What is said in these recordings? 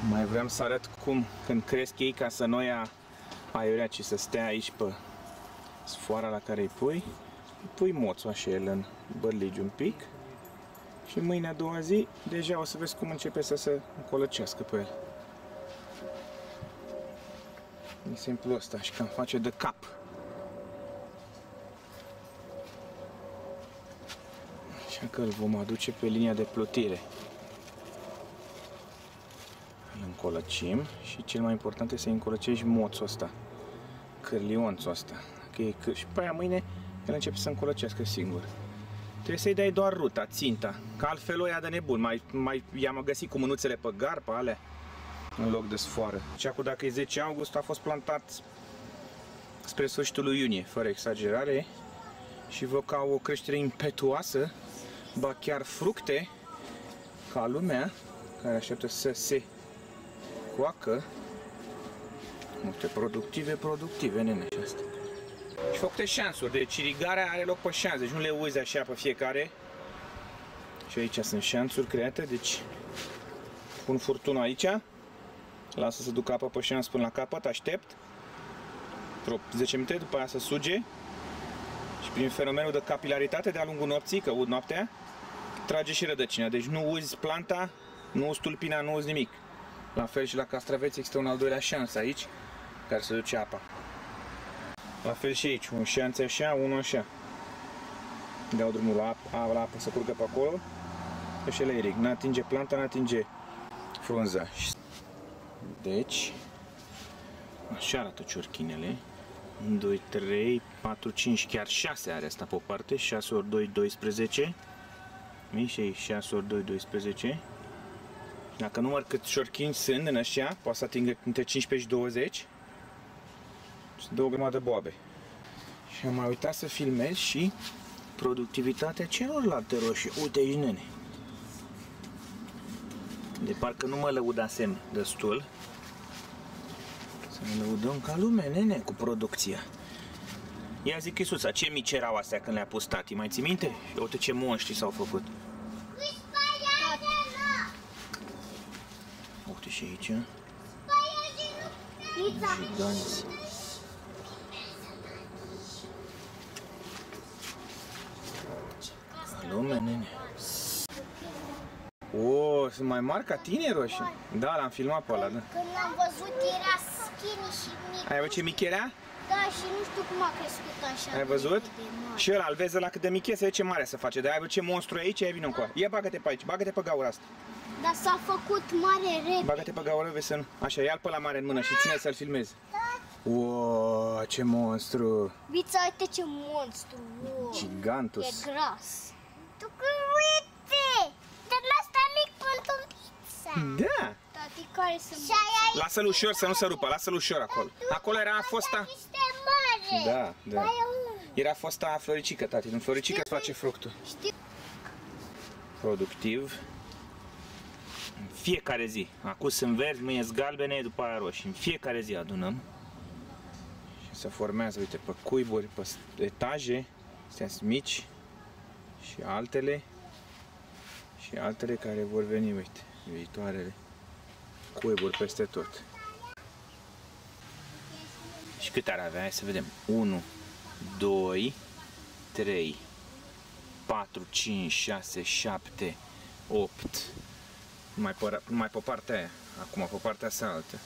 Mai vreau să arăt cum, când cresc ei, ca să nu ia aiurea, ci să stea aici pe sfoara la care îi pui moțul așa el în bărligi un pic și mâine a doua zi deja o să vezi cum începe să se încolăcească pe el. E simplu ăsta și cam face de cap. Așa că îl vom aduce pe linia de plutire. Îl încolăcim și cel mai important este să încolăcești moțul ăsta, cârlionțul ăsta. Okay? Și pe aia mâine el începe să încolăcească singur. Trebuie să-i dai doar ruta, ținta, că altfel o ia de nebun. I-am găsit cu mânuțele pe garpa alea în loc de sfoară. Și acum, dacă e 10 august, a fost plantat spre sfârșitul lui iunie, fără exagerare, și văd că au o creștere impetuoasă, ba chiar fructe, ca lumea, care așteaptă să se coacă. Multe productive, nene, și asta. Și făcute șansuri, deci irigarea are loc pe șans, deci nu le uiți așa pe fiecare. Și aici sunt șansuri create, deci pun furtunul aici, lasă să ducă apa pe șans până la capăt, aștept vreo 10 minute, după aia să suge și prin fenomenul de capilaritate de-a lungul nopții, că ud noaptea, trage și rădăcina, deci nu uzi planta, nu uzi tulpina, nu uzi nimic. La fel și la castraveți există un al doilea șans aici, care se duce apa. La fel și aici, un șanț așa, unul așa. Dau drumul la apă să curgă pe acolo și le irig. N-atinge planta, n-atinge frunza. Deci, așa arată ciorchinele. 1, 2, 3, 4, 5, chiar 6 are asta pe o parte. 6 ori 2, 12. Și aici 6 ori 2, 12. Dacă număr cât ciorchini sunt în ăștia, poate să atingă între 15 și 20. Și două grămadă de boabe. Și am mai uitat să filmez și productivitatea celorlalte roșii. Uite aici, nene. De parcă nu mă lăudasem destul. Să ne lăudăm ca lume, nene, cu producția. Ia zic, Isuța, ce mici erau astea când le-a pus tati, mai ții minte? Și uite ce monștri s-au făcut. Uite și aici. Giganți. Lume, nene. O, sunt mai mari ca tine roșii? Da, l-am filmat pe ăla, da. Când l-am văzut era skinny și mic. Ai văzut ce mic era? Da, și nu știu cum a crescut așa. Ai văzut? Și ăla, îl vezi ăla cât de mic e, să vezi ce mare să face. Dar ai văzut ce monstru e aici? Ia vină încoa. Ia, bagă-te pe aici, bagă-te pe gaura asta. Dar s-a făcut mare repede. Bagă-te pe gaură, vezi să nu. Așa, ia-l pe la mare în mână și ține să-l filmezi. Wow, ce monstru! Vița, uite ce monstru! Wow. Gigantus! E gras! Tu că uite! Dar ăsta mic pentru pizza! Da! Tati, care sunt? Lasă-l ușor să nu se rupă, lasă-l ușor acolo. Acolo era fosta... Da, da. Era fosta floricică, tati. În floricică îți face fructul. Productiv. În fiecare zi. Acum sunt verzi, mâine sunt galbene, după aia roșii. În fiecare zi adunăm. Și se formează, uite, pe cuiburi, pe etaje. Astea sunt mici. Și altele. Și altele care vor veni, uite, viitoarele. Cuiburi peste tot. Și cât ar avea? Hai să vedem. 1, 2, 3, 4, 5, 6, 7, 8. Mai pe partea aia. Acum pe partea cealaltă.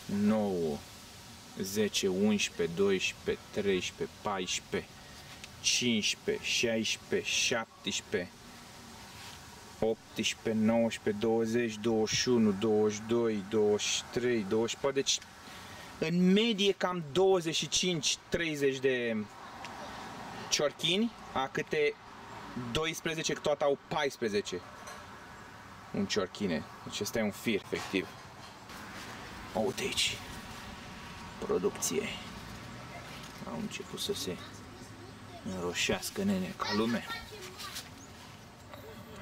9, 10, 11, 12, 13, 14, 15, 16, 17, 18, 19, 20, 21, 22, 23, 24. Deci în medie cam 25-30 de ciorchini, a câte 12, că toate au 14 un ciorchine. Deci ăsta e un fir, efectiv. Uite aici. Producție. Au început să se înroșească, nene, ca lume.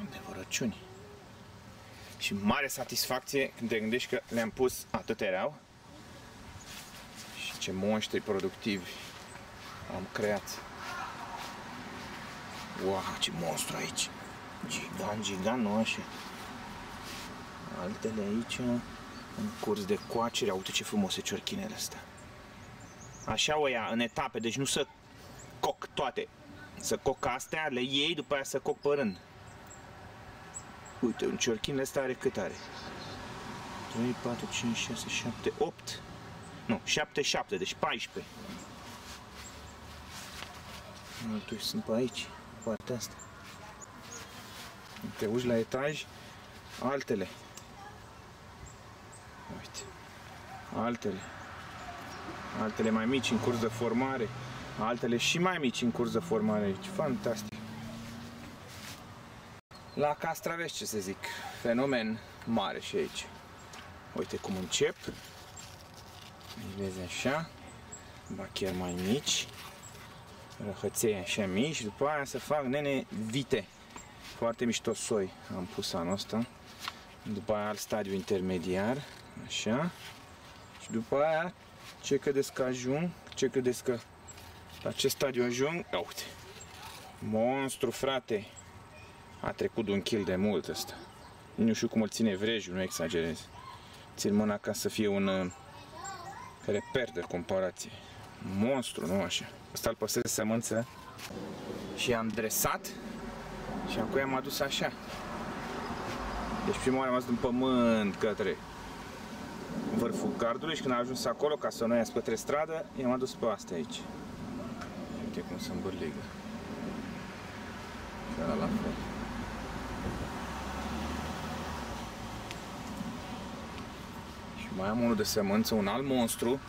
Adevărăciuni. Și mare satisfacție când te gândești că le-am pus atât erau. Și ce monștri productivi am creat. Wow, ce monstru aici. Gigant, nu așa. Altele aici, în curs de coacere. Uite ce frumos e ciorchinele astea. Așa o ia, în etape, deci nu să coc toate. Să coc astea, le iei, după aia să coc pe rând. Uite, un ciorchin ăsta are cât are? 3, 4, 5, 6, 7, 8. Nu, 7, 7, deci 14. Altul sunt pe aici, partea asta. Te uiți la etaj, altele. Uite. Altele. Altele mai mici în curs de formare. Altele și mai mici în curs de formare aici. Fantastic. La castraveți, ce să zic, fenomen mare și aici. Uite cum încep. Îi vezi așa. Ba chiar mai mici. Răhăței așa mici și după aia să fac, nene, vite. Foarte mișto soi am pus anul ăsta. După aia alt stadiu intermediar. Așa. Și după aia, ce credeți că ajung? Ce credeți că la ce stadiu ajung? Uite. Monstru, frate. A trecut de 1 kg de mult ăsta. Nu știu cum îl ține vrejul, nu exagerez. Țin mâna ca să fie un reper de comparație. Monstru, nu așa. Ăsta îl păstrez de sămânță și am dresat și acum am adus așa. Deci prima oară am adus din pământ către vârful gardului și când am ajuns acolo, ca să nu iasă către stradă, i-am adus pe astea aici. Uite cum se îmbârligă. Și ăla la fel. Și mai am unul de sămânță, un alt monstru.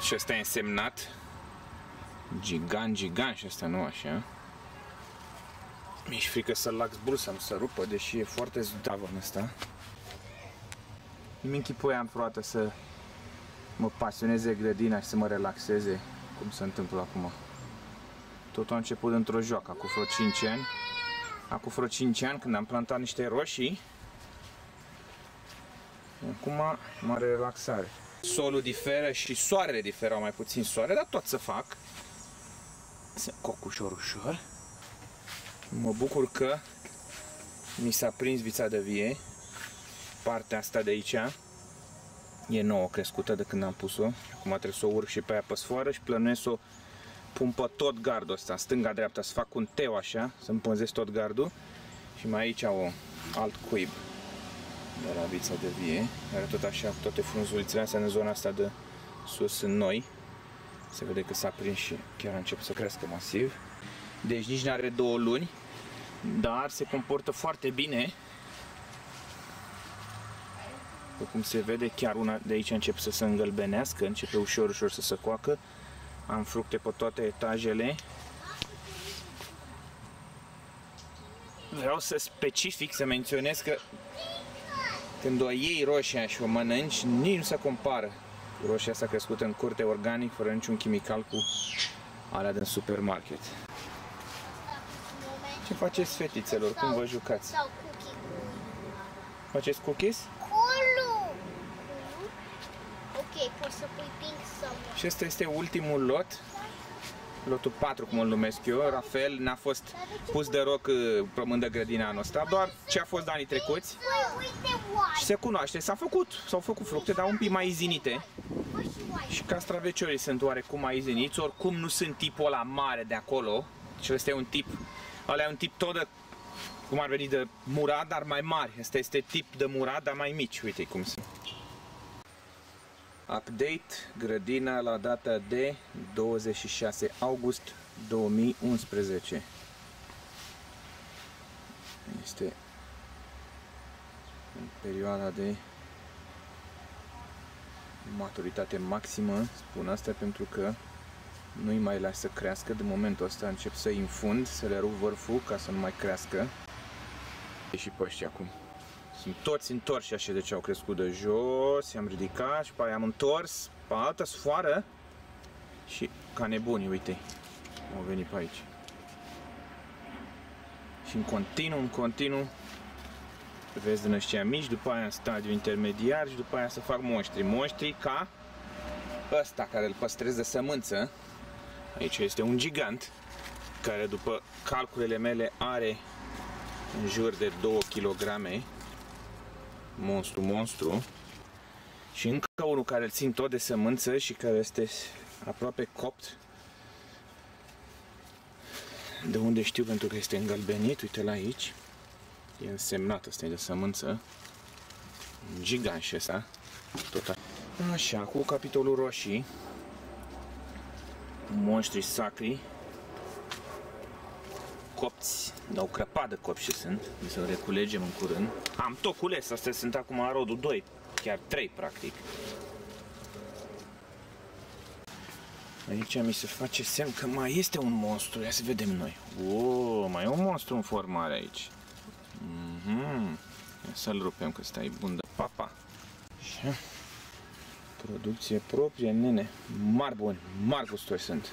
Și ăsta e însemnat gigant, gigant și ăsta nu așa. Mi-e frică să-l lax brusă, să rupă, deși e foarte zdravă în ăsta. Nu-mi închipuiam vreodată să mă pasioneze grădina și să mă relaxeze, cum se întâmplă acum. Totul a început într-o joacă, acum vreo 5 ani. Acum vreo 5 ani, când am plantat niște roșii. Acum, mare relaxare. Solul diferă și soarele diferă, mai puțin soare, dar tot să fac. Să coc ușor, ușor. Mă bucur că mi s-a prins vița de vie. Partea asta de aici e nouă crescută de când am pus-o. Acum trebuie să o urc și pe aia pe sfoară și plănuiesc să o pun pe tot gardul ăsta, stânga-dreapta, să fac un teu așa, să împânzesc tot gardul. Și mai aici o alt cuib de la vița de vie, care tot așa, toate frunzulițele astea în zona asta de sus sunt noi. Se vede că s-a prins și chiar a început să crească masiv. Deci nici nu are 2 luni, dar se comportă foarte bine. După cum se vede, chiar una de aici începe să se îngălbenească, începe ușor, ușor să se coacă. Am fructe pe toate etajele. Vreau să specific, să menționez că când o iei roșia și o mănânci, nici nu se compară. Roșia asta crescută în curte organic, fără niciun chimical, cu alea din supermarket. Ce faceți, fetițelor? Cum vă jucați? Sau cookie. Faceți cookies? Culu! Ok, poți să pui pink sau nu. Și ăsta este ultimul lot. Lotul 4, cum îl numesc eu. Rafael n-a fost pus de roc plămând de grădina anul ăsta, doar ce a fost de anii trecuți. Uite, oai! Și se cunoaște, s-au făcut fructe, dar un pic mai izinite. Și castraveciorii sunt oarecum mai iziniți, oricum nu sunt tipul ăla mare de acolo. Deci ăsta e un tip, ăla e un tip tot de, cum ar veni, de murat, dar mai mari. Ăsta este tip de murat, dar mai mici, uite cum sunt. Update, grădina la data de 26 august 2011. Este în perioada de maturitate maximă, spun asta pentru că nu-i mai las să crească. De momentul ăsta încep să-i infund, să le rup vârful ca să nu mai crească. Și pe ăștia acum. Sunt toți întorși așa, deci au crescut de jos, i-am ridicat și pe aia am întors pe altă sfoară și ca nebuni, uite, au venit pe aici. Și în continuu, vezi din ăștia mici, după aia în stadiu intermediar și după aia să fac monștri. Monștri ca ăsta care îl păstrez de sămânță. Aici este un gigant care, după calculele mele, are în jur de 2 kg. monstru. Și încă unul care îl țin tot de sămânță și care este aproape copt. De unde știu? Pentru că este îngălbenit, uite la aici. E însemnat, ăsta e de sămânță. Gigant și ăsta. Tot așa, cu capitolul roșii. Monștri sacri. Copți, dar o crăpadă copți sunt. Să reculegem în curând. Am tot cules, astea sunt acum rodul 2. Chiar 3 practic. Aici mi se face semn că mai este un monstru. Ia să vedem noi. Mai e un monstru în formare aici. Ia să-l rupem că stai bun de papa. Așa. Producție proprie, nene. Mari buni, mari gustoși sunt.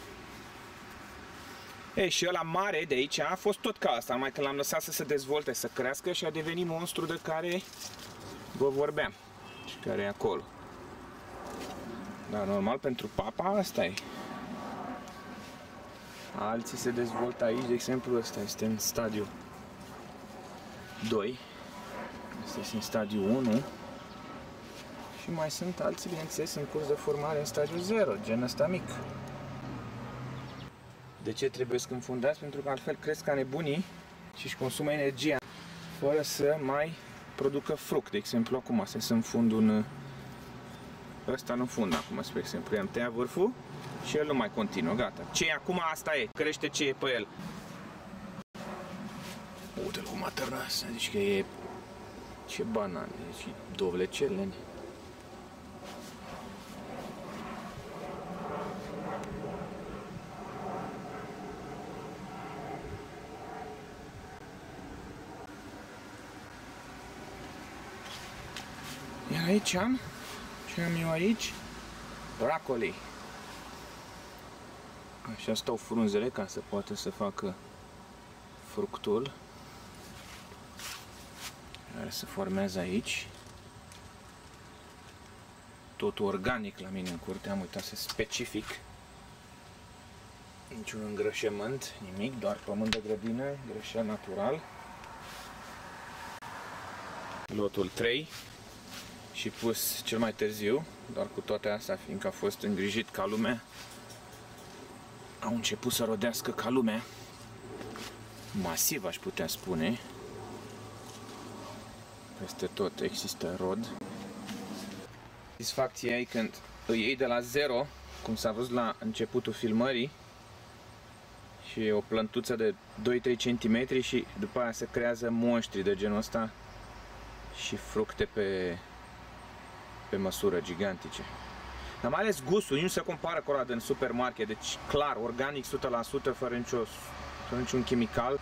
Ei, și ăla mare de aici a fost tot ca asta, numai că l-am lăsat să se dezvolte, să crească și a devenit monstru de care vă vorbeam. Și care e acolo. Dar normal pentru papa asta e. Alții se dezvoltă aici, de exemplu ăsta este în stadiu 2. Asta este în stadiu 1. Și mai sunt alții, bineînțeles, în curs de formare în stadiu 0, gen ăsta mic. De ce trebuie să înfundați? Pentru că altfel cresc ca nebunii și își consumă energia fără să mai producă fruct. De exemplu, acum se înfund un... Ăsta nu fund acum, spre exemplu. I-am tăiat vârful și el nu mai continuă, gata. Ce e acum, asta e. Crește ce e pe el. Uite-l cum a tărnat. Deci că e... Ce banane. Și dovlecele. Iar aici am, ce am eu aici? Brocoli. Așa stau frunzele ca să poată să facă fructul care se formează aici. Totul organic la mine în curte, am uitat să specific. Niciun îngrășământ, nimic, doar pământ de grădină, grășat natural. Lotul 3. Și pus cel mai târziu, doar cu toate astea, fiindcă a fost îngrijit ca lumea, au început să rodească ca lumea, masiv aș putea spune, peste tot există rod. Satisfacția e când îi iei de la 0, cum s-a văzut la începutul filmării, și e o plântuță de 2-3 cm și după aia se creează monștri de genul ăsta și fructe pe măsură, gigantice. Dar mai ales gustul, nu se compară cu ăla din supermarket, deci clar, organic 100%, fără niciun chimical.